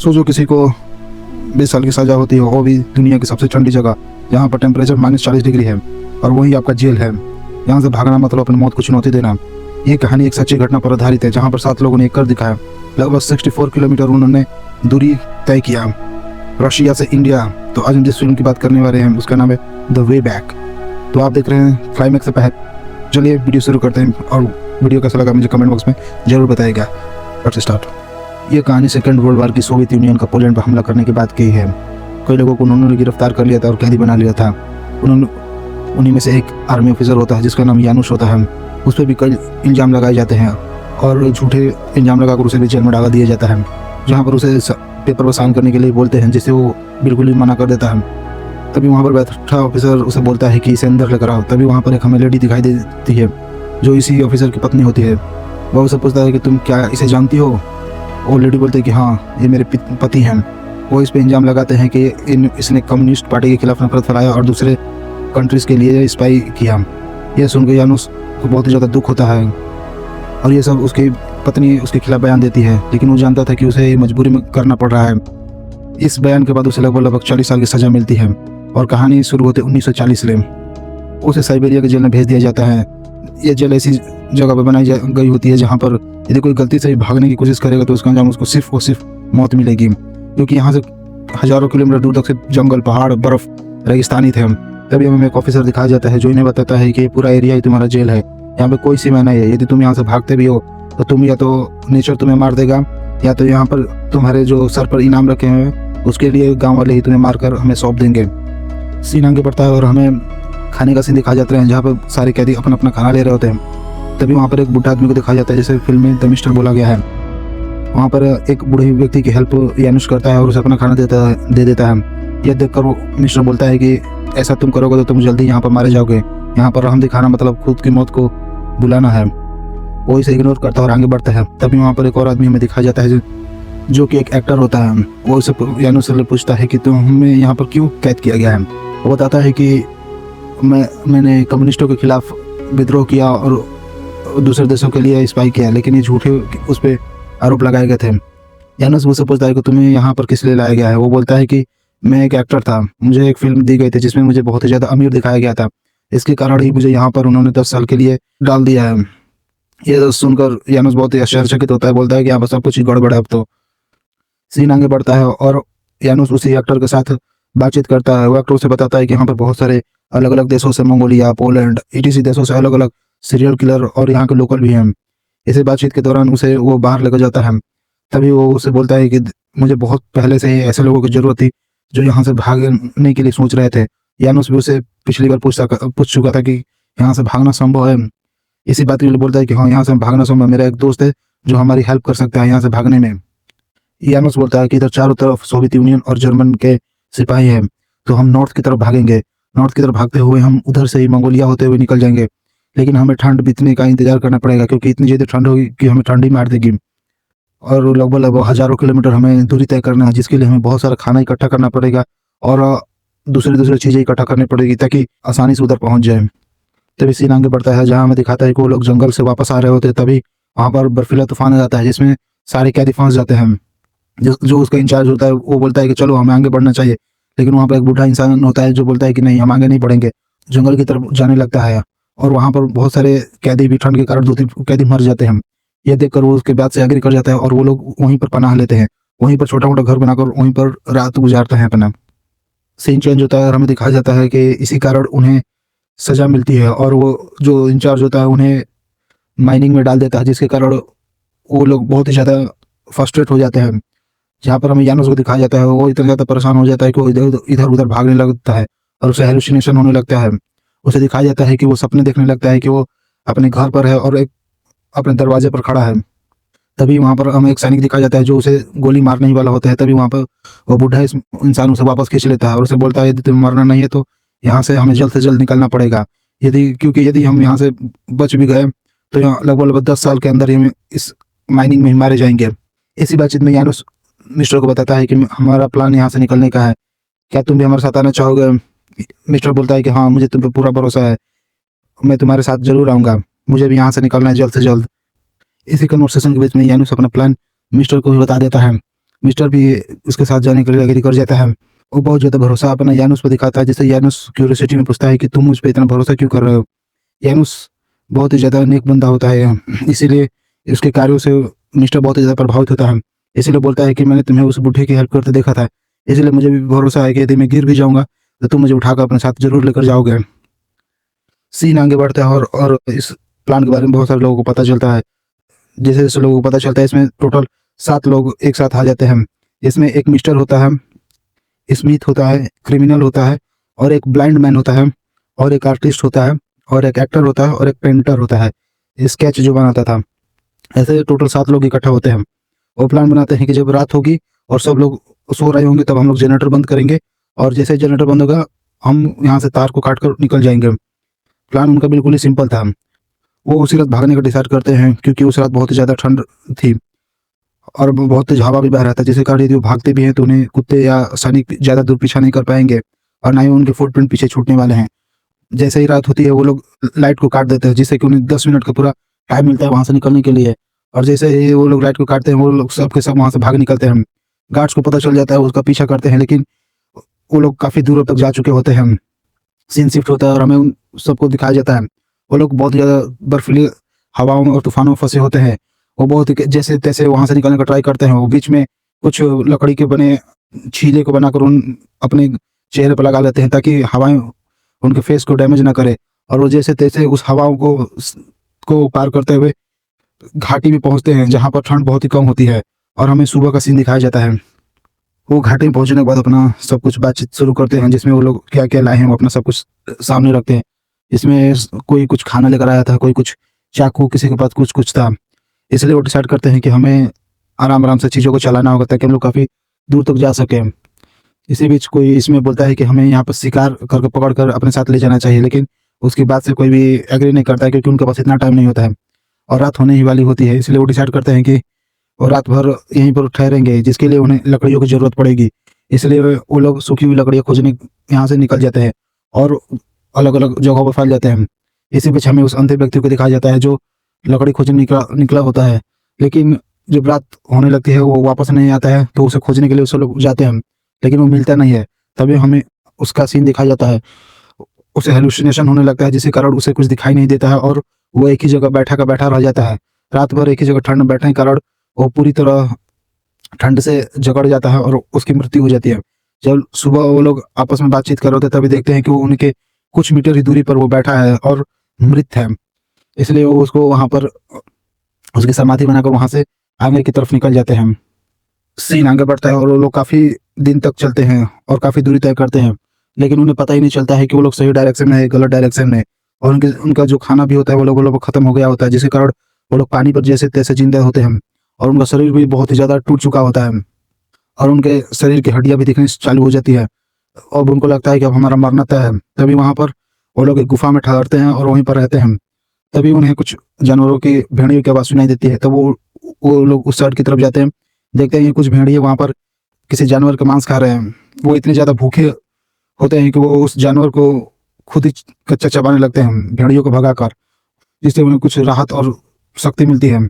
सोचो किसी को 20 साल की सज़ा होती है, वो भी दुनिया की सबसे ठंडी जगह जहाँ पर टेम्परेचर -40 डिग्री है, और वही आपका जेल है। यहाँ से भागना मतलब अपनी मौत को चुनौती देना। ये कहानी एक सच्ची घटना पर आधारित है, जहाँ पर 7 लोगों ने एक कर दिखाया। लगभग 64 किलोमीटर उन्होंने दूरी तय किया, रशिया से इंडिया। तो आज हम जिस फिल्म की बात करने वाले हैं उसका नाम है द वे बैक। तो आप देख रहे हैं क्लाइमैक्स से पहले। चलिए वीडियो शुरू करते हैं, और वीडियो कैसा लगा मुझे कमेंट बॉक्स में जरूर बताइएगा। Let's start. ये कहानी सेकेंड वर्ल्ड वार की सोवियत यूनियन का पोलैंड पर हमला करने के बाद की है। कई लोगों को उन्होंने गिरफ्तार कर लिया था और कैदी बना लिया था। उन्हीं में से एक आर्मी ऑफिसर होता है जिसका नाम यानुश होता है। उस पर भी कई इल्ज़ाम लगाए जाते हैं और झूठे इल्ज़ाम लगाकर उसे भी जेल में डाला दिया जाता है, जहाँ पर उसे पेपर पर साइन करने के लिए बोलते हैं, जिससे वो बिल्कुल ही मना कर देता है। तभी वहाँ पर बैठा ऑफिसर उसे बोलता है कि इसे अंदर लेकर आओ। तभी वहाँ पर एक हमें लेडी दिखाई देती है जो इसी ऑफिसर की पत्नी होती है। वह उसे पूछता है कि तुम क्या इसे जानती हो? वो लेडी बोलती है कि हाँ, ये मेरे पति हैं। वो इस पर इल्ज़ाम लगाते हैं कि इसने कम्युनिस्ट पार्टी के खिलाफ नफरत फैलाया और दूसरे कंट्रीज़ के लिए स्पाई किया। यह सुनकर यानुस को बहुत ही ज़्यादा दुख होता है, और ये सब उसकी पत्नी उसके खिलाफ बयान देती है, लेकिन वो जानता था कि उसे मजबूरी में करना पड़ रहा है। इस बयान के बाद उसे लगभग 40 साल की सज़ा मिलती है, और कहानी शुरू होते 1940 में। उसे साइबेरिया के जेल में भेज दिया जाता है। यह जेल ऐसी जगह पर बनाई गई होती है जहाँ पर यदि कोई गलती से भागने की कोशिश करेगा तो उसका अंजाम उसको सिर्फ और सिर्फ मौत मिलेगी, क्योंकि यहाँ से हज़ारों किलोमीटर दूर तक से जंगल, पहाड़, बर्फ, रेगिस्तानी थे। तभी हमें एक ऑफिसर दिखाया जाता है जो इन्हें बताता है कि पूरा एरिया ही तुम्हारा जेल है, यहाँ पे कोई सीमा नहीं है। यदि तुम यहाँ से भागते भी हो तो तुम या तो नेचर तुम्हें मार देगा, या तो यहाँ पर तुम्हारे जो सर पर इनाम रखे हैं उसके लिए गाँव वाले ही तुम्हें मारकर हमें सौंप देंगे। सीन आगे बढ़ता है और हमें खाने का सीन दिखाया जाता है, जहाँ पर सारे कैदी अपना अपना खाना ले रहे होते हैं। तभी वहाँ पर एक बुढ़ा आदमी को दिखाया जाता है, जैसे फिल्म में द मिस्टर बोला गया है। वहाँ पर एक बूढ़े व्यक्ति की हेल्प यानुश करता है और उसे अपना खाना दे देता है। यह देखकर वो मिस्टर बोलता है कि ऐसा तुम करोगे तो तुम जल्दी यहाँ पर मारे जाओगे। यहाँ पर हम दिखाना मतलब खुद की मौत को बुलाना है। वो इसे इग्नोर करता है और आगे बढ़ता है। तभी वहाँ पर एक और आदमी हमें दिखाया जाता है जो कि एक एक्टर होता है। वो इसे यानुश से पूछता है कि तुम्हें यहाँ पर क्यों कैद किया गया है। वो बताता है कि मैंने कम्युनिस्टों के खिलाफ विद्रोह किया और दूसरे देशों के लिए स्पाई किया, लेकिन ये झूठे उस पर आरोप लगाए गए थे। यानुस मुझसे पूछता है कि तुम्हें यहाँ पर किस लिए लाया गया है। वो बोलता है कि मैं एक एक्टर था, मुझे एक फिल्म दी गई थी जिसमें मुझे बहुत ही ज़्यादा अमीर दिखाया गया था, इसके कारण ही मुझे यहाँ पर उन्होंने 10 साल के लिए डाल दिया है। ये सुनकर यानुस बहुत ही आश्चर्यचकित होता है, बोलता है कि यहाँ पर सब कुछ ही गड़बड़ है। अब तो सीन आगे बढ़ता है और यानुस उसी एक्टर के साथ बातचीत करता है। वो एक्टर उसे बताता है कि यहाँ पर बहुत सारे अलग अलग देशों से, मंगोलिया, पोलैंड, ETC देशों से अलग अलग सीरियल किलर और यहाँ के लोकल भी हैं। इसी बातचीत के दौरान उसे वो बाहर लेकर जाता है। तभी वो उसे बोलता है कि मुझे बहुत पहले से ही ऐसे लोगों की ज़रूरत थी जो यहाँ से भागने के लिए सोच रहे थे। यानुस भी उसे पिछली बार पूछ चुका था कि यहाँ से भागना संभव है। इसी बात के लिए बोलता है कि हाँ, यहाँ से भागना संभव है। मेरा एक दोस्त है जो हमारी हेल्प कर सकता है यहाँ से भागने में। यानुस बोलता है कि इधर चारों तरफ सोवियत यूनियन और जर्मन के सिपाही हैं, तो हम नॉर्थ की तरफ भागेंगे। नॉर्थ की तरफ भागते हुए हम उधर से ही मंगोलिया होते हुए निकल जाएंगे, लेकिन हमें ठंड बीतने का इंतजार करना पड़ेगा, क्योंकि इतनी ज़्यादा ठंड होगी कि हमें ठंडी मार देगी। और लगभग हज़ारों किलोमीटर हमें दूरी तय करना है, जिसके लिए हमें बहुत सारा खाना इकट्ठा करना पड़ेगा और दूसरी चीज़ें इकट्ठा करनी पड़ेगी ताकि आसानी से उधर पहुंच जाए। तभी सीन आगे बढ़ता है जहाँ हमें दिखाता है कि वो लोग जंगल से वापस आ रहे होते हैं। तभी वहाँ पर बर्फीला तूफान आ जाता है जिसमें सारे कैदी फंस जाते हैं। जो उसका इंचार्ज होता है वो बोलता है कि चलो हमें आगे बढ़ना चाहिए, लेकिन वहाँ पर एक बूढ़ा इंसान होता है जो बोलता है कि नहीं, हम आगे नहीं बढ़ेंगे। जंगल की तरफ जाने लगता है और वहाँ पर बहुत सारे कैदी भी ठंड के कारण 2-3 कैदी मर जाते हैं। यह देखकर वो उसके बाद से एग्री कर जाता है और वो लोग वहीं पर पनाह लेते हैं। वहीं पर छोटा मोटा घर बनाकर वहीं पर रात गुजारते हैं अपना। सीन चेंज होता है और हमें दिखाया जाता है कि इसी कारण उन्हें सज़ा मिलती है, और वो जो इंचार्ज होता है उन्हें माइनिंग में डाल देता है, जिसके कारण वो लोग बहुत ही ज़्यादा फ्रस्ट्रेट हो जाते हैं। जहाँ पर हमें यानुस को दिखाया जाता है वो इतना ज़्यादा परेशान हो जाता है कि वो इधर उधर भागने लगता है और उसे हेलुसिनेशन होने लगता है। उसे दिखाया जाता है कि वो सपने देखने लगता है कि वो अपने घर पर है और एक अपने दरवाजे पर खड़ा है। तभी वहाँ पर हमें एक सैनिक दिखाया जाता है जो उसे गोली मारने ही वाला होता है। तभी वहाँ पर वो बूढ़ा इंसान उसे वापस खींच लेता है और उसे बोलता है यदि तुम्हें मरना नहीं है तो यहाँ से हमें जल्द से जल्द निकलना पड़ेगा, क्योंकि यदि हम यहाँ से बच भी गए तो यहाँ लगभग 10 साल के अंदर ही इस माइनिंग में ही मारे जाएंगे। इसी बातचीत में यानुस मिस्टर को बताता है कि हमारा प्लान यहाँ से निकलने का है, क्या तुम भी हमारे साथ आना चाहोगे? मिस्टर बोलता है कि हाँ, मुझे तुम पे पूरा भरोसा है, मैं तुम्हारे साथ जरूर आऊँगा, मुझे भी यहाँ से निकलना है जल्द से जल्द। इसी कन्वर्सेशन के बीच में यानुस अपना प्लान मिस्टर को भी बता देता है। मिस्टर भी उसके साथ जाने के लिए एग्री कर जाता है। वो बहुत ज़्यादा भरोसा अपना यानुस पर दिखाता है, जिससे यानुस क्यूरियोसिटी में पूछता है कि तुम मुझ पे इतना भरोसा क्यों कर रहे हो? यानुस बहुत ही ज़्यादा नेक बंदा होता है, इसीलिए उसके कार्यों से मिस्टर बहुत ही ज़्यादा प्रभावित होता है। इसीलिए बोलता है कि मैंने तुम्हें उस बूढ़े की हेल्प करते देखा था, इसलिए मुझे भी भरोसा है कि यदि मैं गिर भी जाऊँगा, तो तुम मुझे उठाकर अपने साथ ज़रूर लेकर जाओगे। सीन आगे बढ़ता है और इस प्लान के बारे में बहुत सारे लोगों को पता चलता है। जैसे-जैसे लोगों को पता चलता है, इसमें टोटल 7 लोग एक साथ आ जाते हैं। इसमें एक मिस्टर होता है, स्मिथ होता है, क्रिमिनल होता है और एक ब्लाइंड मैन होता है और एक आर्टिस्ट होता है और एक एक्टर होता है और एक पेंटर होता है, स्केच जो बनाता था। ऐसे टोटल 7 लोग इकट्ठा होते हैं और प्लान बनाते हैं कि जब रात होगी और सब लोग सो रहे होंगे, तब हम लोग जनरेटर बंद करेंगे और जैसे ही जनरेटर बंद होगा, हम यहाँ से तार को काट कर निकल जाएँगे। प्लान उनका बिल्कुल ही सिंपल था। वो उसी रात भागने का डिसाइड करते हैं, क्योंकि उस रात बहुत ही ज़्यादा ठंड थी और बहुत तेज हवा भी बह रहा था, जिसके कारण यदि वो भागते भी हैं तो उन्हें कुत्ते या सैनिक ज़्यादा दूर पीछा नहीं कर पाएँगे और ना ही उनके फुटप्रिंट पीछे छूटने वाले हैं। जैसे ही रात होती है, वो लोग लाइट को काट देते हैं, जिससे कि उन्हें 10 मिनट का पूरा टाइम मिलता है वहाँ से निकलने के लिए। और जैसे ही वो लोग लाइट को काटते हैं, वो लोग सब के सब वहाँ से भाग निकलते हैं। गार्ड्स को पता चल जाता है, उसका पीछा करते हैं, लेकिन वो लोग काफ़ी दूर तक जा चुके होते हैं। सीन शिफ्ट होता है और हमें उन सबको दिखाया जाता है। वो लोग बहुत ज़्यादा बर्फीली हवाओं में और तूफ़ानों में फँसे होते हैं। वो बहुत ही जैसे-तैसे वहाँ से निकलने का ट्राई करते हैं। वो बीच में कुछ लकड़ी के बने छीले को बनाकर उन अपने चेहरे पर लगा लेते हैं, ताकि हवाएँ उनके फेस को डैमेज ना करे। और वो जैसे-तैसे उस हवाओं को पार करते हुए घाटी में पहुँचते हैं, जहाँ पर ठंड बहुत ही कम होती है और हमें सुबह का सीन दिखाया जाता है। वो घाटी में पहुँचने के बाद अपना सब कुछ बातचीत शुरू करते हैं, जिसमें वो लोग क्या-क्या लाए हैं, वो अपना सब कुछ सामने रखते हैं। इसमें कोई कुछ खाना लेकर आया था, कोई कुछ चाकू, किसी के पास कुछ-कुछ था। इसलिए वो डिसाइड करते हैं कि हमें आराम-आराम से चीज़ों को चलाना होगा, ताकि हम लोग काफ़ी दूर तक जा सकें। इसी बीच कोई इसमें बोलता है कि हमें यहाँ पर शिकार करके पकड़ कर अपने साथ ले जाना चाहिए, लेकिन उसकी बात से कोई भी एग्री नहीं करता है, क्योंकि उनके पास इतना टाइम नहीं होता है और रात होने ही वाली होती है। इसलिए वो डिसाइड करते हैं कि वो रात भर यहीं पर ठहरेंगे, जिसके लिए उन्हें लकड़ियों की ज़रूरत पड़ेगी। इसलिए वो लोग सूखी हुई लकड़ियाँ खोजने यहाँ से निकल जाते हैं और अलग-अलग जगहों पर फैल जाते हैं। इसी बीच हमें उस अंधे व्यक्ति को दिखाया जाता है, जो लकड़ी खोजने निकला निकला होता है, लेकिन जब रात होने लगती है, वो वापस नहीं आता है, तो उसे खोजने के लिए सब लोग जाते हैं, लेकिन वो मिलता नहीं है। तभी हमें उसका सीन दिखाया जाता है। उसे हैलुसिनेशन होने लगता है, जिसके कारण उसे कुछ दिखाई नहीं देता है और वो एक ही जगह बैठा का बैठा रह जाता है। रात भर एक ही जगह ठंड में बैठने के कारण वो पूरी तरह ठंड से जकड़ जाता है और उसकी मृत्यु हो जाती है। जब सुबह वो लोग आपस में बातचीत कर रहे होते हैं, तभी देखते हैं कि वो उनके कुछ मीटर ही दूरी पर वो बैठा है और मृत है। इसलिए वो उसको वहाँ पर उसकी समाधि बनाकर वहाँ से आगे की तरफ निकल जाते हैं। सीन आगे बढ़ता है और वो लोग काफ़ी दिन तक चलते हैं और काफ़ी दूरी तय करते हैं, लेकिन उन्हें पता ही नहीं चलता है कि वो लोग सही डायरेक्शन में है, गलत डायरेक्शन में। और उनका जो खाना भी होता है, वो लोग खत्म हो गया होता है, जिसके कारण वो लोग पानी पर जैसे-तैसे जिंदा होते हैं और उनका शरीर भी बहुत ही ज़्यादा टूट चुका होता है और उनके शरीर की हड्डियाँ भी दिखनी चालू हो जाती है। अब उनको लगता है कि अब हमारा मरना तय है। तभी वहाँ पर वो लोग एक गुफा में ठहरते हैं और वहीं पर रहते हैं। तभी उन्हें कुछ जानवरों की भेड़ियों की आवाज़ सुनाई देती है। तब वो लोग उस साइड की तरफ जाते हैं, देखते हैं कि कुछ भेड़िए वहाँ पर किसी जानवर का मांस खा रहे हैं। वो इतने ज़्यादा भूखे होते हैं कि वो उस जानवर को खुद ही कच्चा चबाने लगते हैं, भेड़ियों को भगाकर, जिससे उन्हें कुछ राहत और शक्ति मिलती है।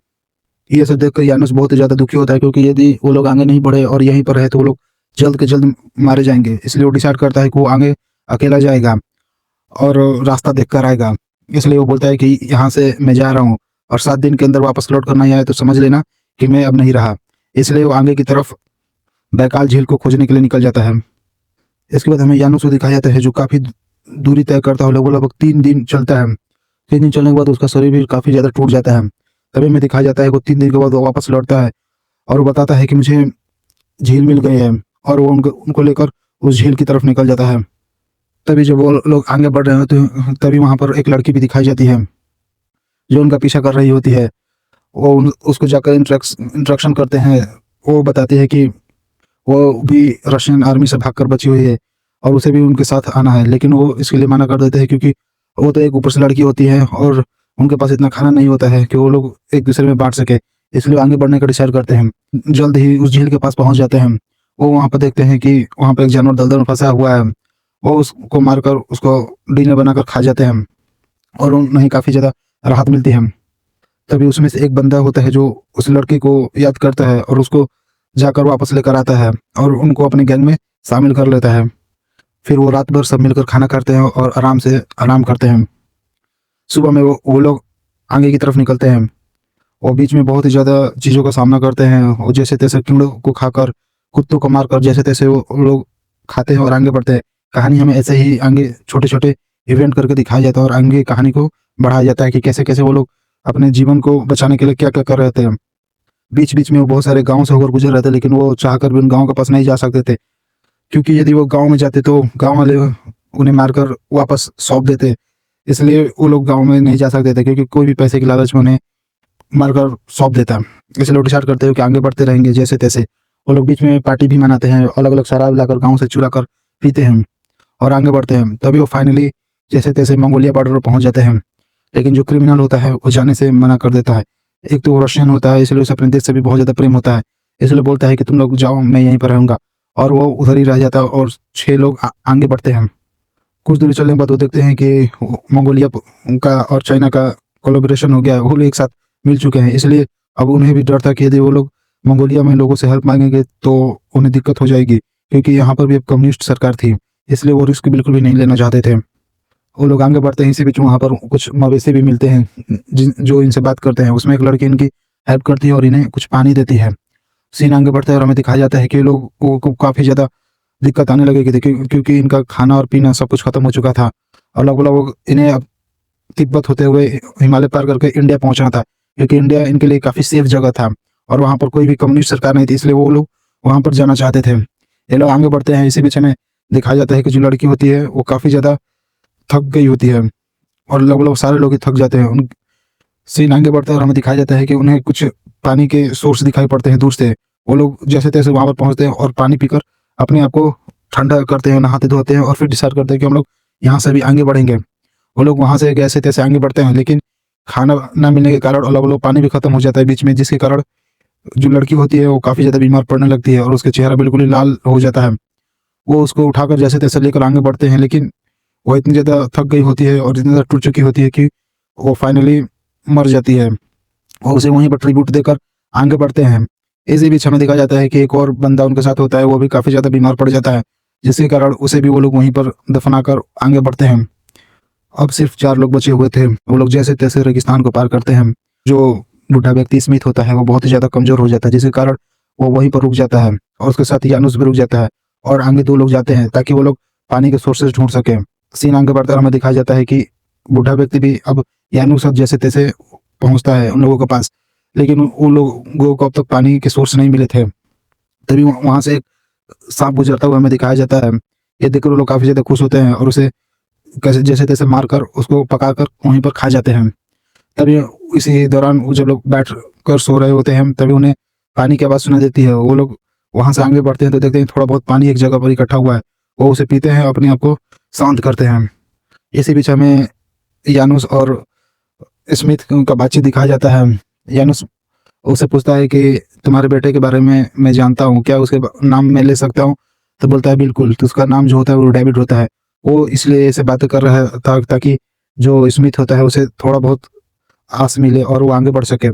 ये सब देखकर यानुस बहुत ही ज़्यादा दुखी होता है, क्योंकि यदि वो लोग आगे नहीं बढ़े और यहीं पर रहे, तो वो लोग जल्द के जल्द मारे जाएँगे। इसलिए वो डिसाइड करता है कि वो आगे अकेला जाएगा और रास्ता देखकर आएगा। इसलिए वो बोलता है कि यहाँ से मैं जा रहा हूँ और 7 दिन के अंदर वापस लौट कर नहीं आया तो समझ लेना कि मैं अब नहीं रहा। इसलिए वो आगे की तरफ बैकाल झील को खोजने के लिए निकल जाता है। इसके बाद हमें यानुस को दिखाया जाता है, जो काफ़ी दूरी तय करता है, लगभग 3 दिन चलता है। 3 दिन चलने के बाद उसका शरीर भी काफ़ी ज़्यादा टूट जाता है। तभी हमें दिखाया जाता है कि 3 दिन के बाद वो वापस लौटता है और वो बताता है कि मुझे झील मिल गई है, और वो उनको लेकर उस झील की तरफ निकल जाता है। तभी जब वो लोग आगे बढ़ रहे होते हैं, तभी वहाँ पर एक लड़की भी दिखाई जाती है, जो उनका पीछा कर रही होती है। वो उसको जाकर इंट्रैक्शन करते हैं। वो बताती है कि वो भी रशियन आर्मी से भागकर बची हुई है और उसे भी उनके साथ आना है, लेकिन वो इसके लिए मना कर देते हैं, क्योंकि वो तो एक ऊपर से लड़की होती है और उनके पास इतना खाना नहीं होता है कि वो लोग एक दूसरे में बांट सके। इसलिए आगे बढ़ने का डिसाइड करते हैं। जल्द ही उस झील के पास पहुंच जाते हैं। वो वहाँ पर देखते हैं कि वहाँ पर एक जानवर दलदल में फंसा हुआ है। वो उसको मारकर उसको डिनर बनाकर खा जाते हैं और उन्हें काफ़ी ज़्यादा राहत मिलती है। तभी उसमें से एक बंदा होता है, जो उस लड़की को याद करता है और उसको जाकर वापस लेकर आता है और उनको अपने गैंग में शामिल कर लेता है। फिर वो रात भर सब मिलकर खाना खाते हैं और आराम से आराम करते हैं। सुबह में वो लोग आगे की तरफ निकलते हैं और बीच में बहुत ही ज़्यादा चीज़ों का सामना करते हैं और जैसे तैसे कीड़ों को खाकर, कुत्तों को मारकर जैसे तैसे वो लोग खाते हैं और आगे बढ़ते हैं। कहानी हमें ऐसे ही आगे छोटे छोटे इवेंट करके दिखाया जाता है और आगे कहानी को बढ़ाया जाता है कि कैसे कैसे वो लोग अपने जीवन को बचाने के लिए क्या क्या कर रहे थे। बीच बीच में वो बहुत सारे गाँव से होकर गुजर रहे थे, लेकिन वो चाहकर भी उन गाँव के पास नहीं जा सकते थे, क्योंकि यदि वो गाँव में जाते तो गाँव वाले उन्हें मारकर वापस सौंप देते। इसलिए वो लोग गाँव में नहीं जा सकते थे, क्योंकि कोई भी पैसे की लालच में उन्हें मारकर सौंप देता। इसलिए वो डिसाइड करते हो कि आगे बढ़ते रहेंगे जैसे तैसे। वो लोग बीच में पार्टी भी मनाते हैं, अलग अलग शराब लाकर गाँव से चुरा कर पीते हैं और आगे बढ़ते हैं। तभी वो फाइनली जैसे तैसे मंगोलिया बॉर्डर पर पहुंच जाते हैं। लेकिन जो क्रिमिनल होता है वो जाने से मना कर देता है। एक तो वो रशियन होता है, इसलिए उसे अपने देश से भी बहुत ज़्यादा प्रेम होता है, इसलिए बोलता है कि तुम लोग जाओ, मैं यहीं पर रहूँगा। और वो उधर ही रह जाता है और 6 लोग आगे बढ़ते हैं। कुछ दूरी चलने के बाद वो देखते हैं कि मंगोलिया का और चाइना का कोलैबोरेशन हो गया है, वो लोग एक साथ मिल चुके हैं। इसलिए अब उन्हें भी डर था कि यदि वो लोग मंगोलिया में लोगों से हेल्प मांगेंगे तो उन्हें दिक्कत हो जाएगी, क्योंकि यहाँ पर भी अब कम्युनिस्ट सरकार थी। इसलिए वो रिस्क बिल्कुल भी नहीं लेना चाहते थे। वो लोग आगे बढ़ते हैं, इसी बीच वहाँ पर कुछ मवेशी भी मिलते हैं जो इनसे बात करते हैं। उसमें एक लड़की इनकी हेल्प करती है और इन्हें कुछ पानी देती है। सीन आगे बढ़ता है और हमें दिखाया जाता है कि लोगों को काफ़ी ज़्यादा दिक्कत आने लगेगी थी, क्योंकि इनका खाना और पीना सब कुछ खत्म हो चुका था और लगभग इन्हें अब तिब्बत होते हुए हिमालय पार करके इंडिया पहुंचना था, क्योंकि इंडिया इनके लिए काफ़ी सेफ जगह था और वहाँ पर कोई भी कम्युनिस्ट सरकार नहीं थी, इसलिए वो लोग वहाँ पर जाना चाहते थे। ये लोग आगे बढ़ते हैं, इसी बीच में दिखाया जाता है कि जो लड़की होती है वो काफ़ी ज़्यादा थक गई होती है और लगभग सारे लोग ही थक जाते हैं। उन सीन आगे बढ़ता है और हमें दिखाया जाता है कि उन्हें कुछ पानी के सोर्स दिखाई पड़ते हैं दूर से। वो लोग जैसे तैसे वहाँ पर पहुँचते हैं और पानी पीकर अपने आप को ठंडा करते हैं, नहाते धोते हैं और फिर डिसाइड करते हैं कि हम लोग यहाँ से भी आगे बढ़ेंगे। वो लोग वहाँ से जैसे तैसे आगे बढ़ते हैं, लेकिन खाना ना मिलने के कारण और लगभग पानी भी खत्म हो जाता है बीच में, जिसके कारण जो लड़की होती है वो काफ़ी ज़्यादा बीमार पड़ने लगती है और उसका चेहरा बिल्कुल ही लाल हो जाता है। वो उसको उठाकर जैसे तैसे लेकर आगे बढ़ते हैं, लेकिन वो इतनी ज़्यादा थक गई होती है और इतनी ज़्यादा टूट चुकी होती है कि वो फाइनली मर जाती है और उसे वहीं पर ट्रिब्यूट देकर आगे बढ़ते हैं। इसी बीच हमें देखा जाता है कि एक और बंदा उनके साथ होता है, वो भी काफ़ी ज़्यादा बीमार पड़ जाता है, जिसके कारण उसे भी वो लोग वहीं पर दफनाकर आगे बढ़ते हैं। अब सिर्फ 4 लोग बचे हुए थे। वो लोग जैसे तैसे रेगिस्तान को पार करते हैं। जो बूढ़ा व्यक्ति स्मिथ होता है वो बहुत ही ज़्यादा कमज़ोर हो जाता है, जिसके कारण वो वहीं पर रुक जाता है और उसके साथ यानुस भी रुक जाता है और आगे 2 लोग जाते हैं ताकि वो लोग पानी के सोर्सेज ढूंढ सकें। सीन आगे बढ़ता है, हमें दिखाया जाता है कि बूढ़ा व्यक्ति भी अब यानुस जैसे तैसे पहुंचता है उन लोगों के पास, लेकिन उन लोगों को अब तक पानी के सोर्स नहीं मिले थे। तभी वहां से एक सांप गुजरता हुआ हमें दिखाया जाता है। ये देखकर वो लोग काफ़ी ज़्यादा खुश होते हैं और उसे कैसे जैसे तैसे मारकर उसको पकाकर वहीं पर खा जाते हैं। तभी इसी दौरान वो जब लोग बैठ कर सो रहे होते हैं तभी उन्हें पानी की आवाज़ सुनाई देती है। वो लोग वहाँ से आगे बढ़ते हैं तो देखते हैं थोड़ा बहुत पानी एक जगह पर इकट्ठा हुआ है। वो उसे पीते हैं, अपने आप को शांत करते हैं। इसी बीच हमें यानुस और स्मिथ का बातचीत दिखाया जाता है। यानुस उससे पूछता है कि तुम्हारे बेटे के बारे में मैं जानता हूँ, क्या उसके नाम मैं ले सकता हूँ? तो बोलता है बिल्कुल। तो उसका नाम जो होता है वो डेविड होता है। वो इसलिए ऐसे बातें कर रहा था ताकि जो स्मिथ होता है उसे थोड़ा बहुत आस मिले और वो आगे बढ़ सके।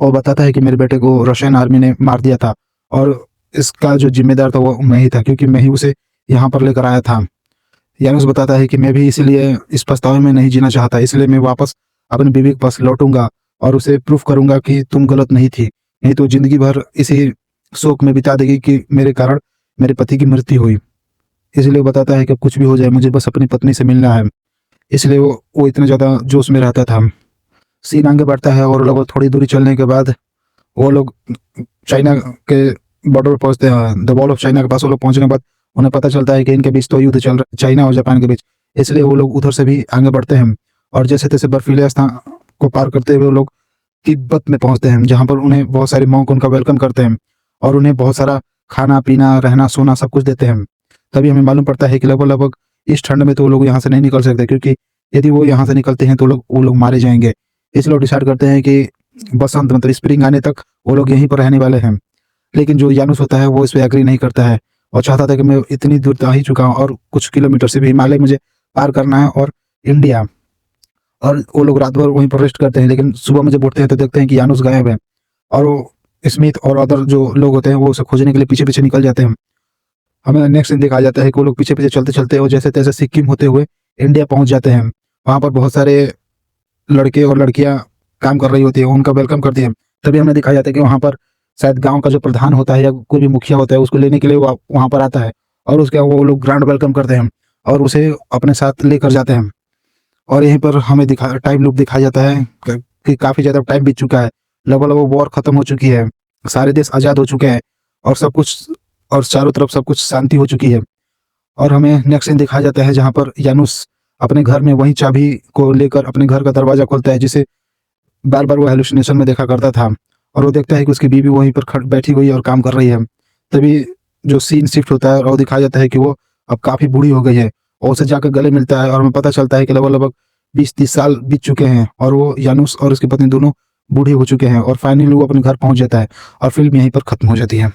और बताता है कि मेरे बेटे को रशियन आर्मी ने मार दिया था और इसका जो जिम्मेदार था वो मैं ही था, क्योंकि मैं ही उसे यहाँ पर लेकर आया था। यानुस बताता है कि मैं भी इसीलिए इस पछतावे में नहीं जीना चाहता, इसलिए मैं वापस अपनी बीवी के पास लौटूंगा और उसे प्रूफ करूंगा कि तुम गलत नहीं थी, नहीं तो जिंदगी भर इसी शोक में बिता देगी कि मेरे कारण मेरे पति की मृत्यु हुई। इसलिए वो बताता है कि कुछ भी हो जाए मुझे बस अपनी पत्नी से मिलना है। इसलिए वो इतना ज़्यादा जोश में रहता था। सीन आगे बढ़ता है और लगभग थोड़ी दूरी चलने के बाद वो लोग चाइना के बॉर्डर पर पहुंचते हैं। द वॉल ऑफ चाइना के पास वो लोग पहुंचने के बाद उन्हें पता चलता है कि इनके बीच तो युद्ध चल रहा है, चाइना और जापान के बीच। इसलिए वो लोग उधर से भी आगे बढ़ते हैं और जैसे तैसे बर्फीले स्थान को पार करते हुए वो लोग तिब्बत में पहुंचते हैं, जहाँ पर उन्हें बहुत सारे मॉन्क उनका वेलकम करते हैं और उन्हें बहुत सारा खाना पीना रहना सोना सब कुछ देते हैं। तभी हमें मालूम पड़ता है कि लगभग इस ठंड में तो वो लोग यहाँ से नहीं निकल सकते, क्योंकि यदि वो यहाँ से निकलते हैं तो वो लोग मारे जाएंगे। इसलिए वो डिसाइड करते हैं कि बसंत मतलब स्प्रिंग आने तक वो लोग यहीं पर रहने वाले हैं। लेकिन जो यानुस होता है वो इस पर एग्री नहीं करता है और चाहता था कि मैं इतनी दूर आ ही चुका हूँ और कुछ किलोमीटर से भी हिमालय मुझे पार करना है और इंडिया। और वो लोग रात भर वहीं पर रेस्ट करते हैं, लेकिन सुबह में जब उठते हैं तो देखते हैं कि यानुस गायब है और वो स्मिथ और अदर जो लोग होते हैं वो उसे खोजने के लिए पीछे पीछे निकल जाते हैं। हमें नेक्स्ट सीन दिखाया जाता है कि वो लोग पीछे पीछे चलते चलते और जैसे तैसे सिक्किम होते हुए इंडिया पहुंच जाते हैं। वहाँ पर बहुत सारे लड़के और लड़कियां काम कर रही होती है, उनका वेलकम करती है। तभी हमें दिखाया जाता है कि वहाँ पर शायद गांव का जो प्रधान होता है या कोई भी मुखिया होता है उसको लेने के लिए वो वहाँ पर आता है और उसका वो लोग ग्रांड वेलकम करते हैं और उसे अपने साथ लेकर जाते हैं। और यहीं पर हमें टाइम लूप दिखाया जाता है कि काफ़ी ज़्यादा टाइम बीत चुका है, लगभग वॉर खत्म हो चुकी है, सारे देश आज़ाद हो चुके हैं और सब कुछ और चारों तरफ सब कुछ शांति हो चुकी है। और हमें नेक्स्ट सीन दिखाया जाता है जहाँ पर यानुस अपने घर में वही चाबी को लेकर अपने घर का दरवाजा खोलता है जिसे बार बार वो हेलुसिनेशन में देखा करता था, और वो देखता है कि उसकी बीवी वहीं पर बैठी हुई है और काम कर रही है। तभी जो सीन शिफ्ट होता है और दिखाया जाता है कि वो अब काफ़ी बूढ़ी हो गई है और उसे जाकर गले मिलता है और हमें पता चलता है कि लगभग 20-30 साल बीत चुके हैं और वो यानुस और उसकी पत्नी दोनों बूढ़े हो चुके हैं और फाइनली वो अपने घर पहुंच जाता है और फिल्म यहीं पर खत्म हो जाती है।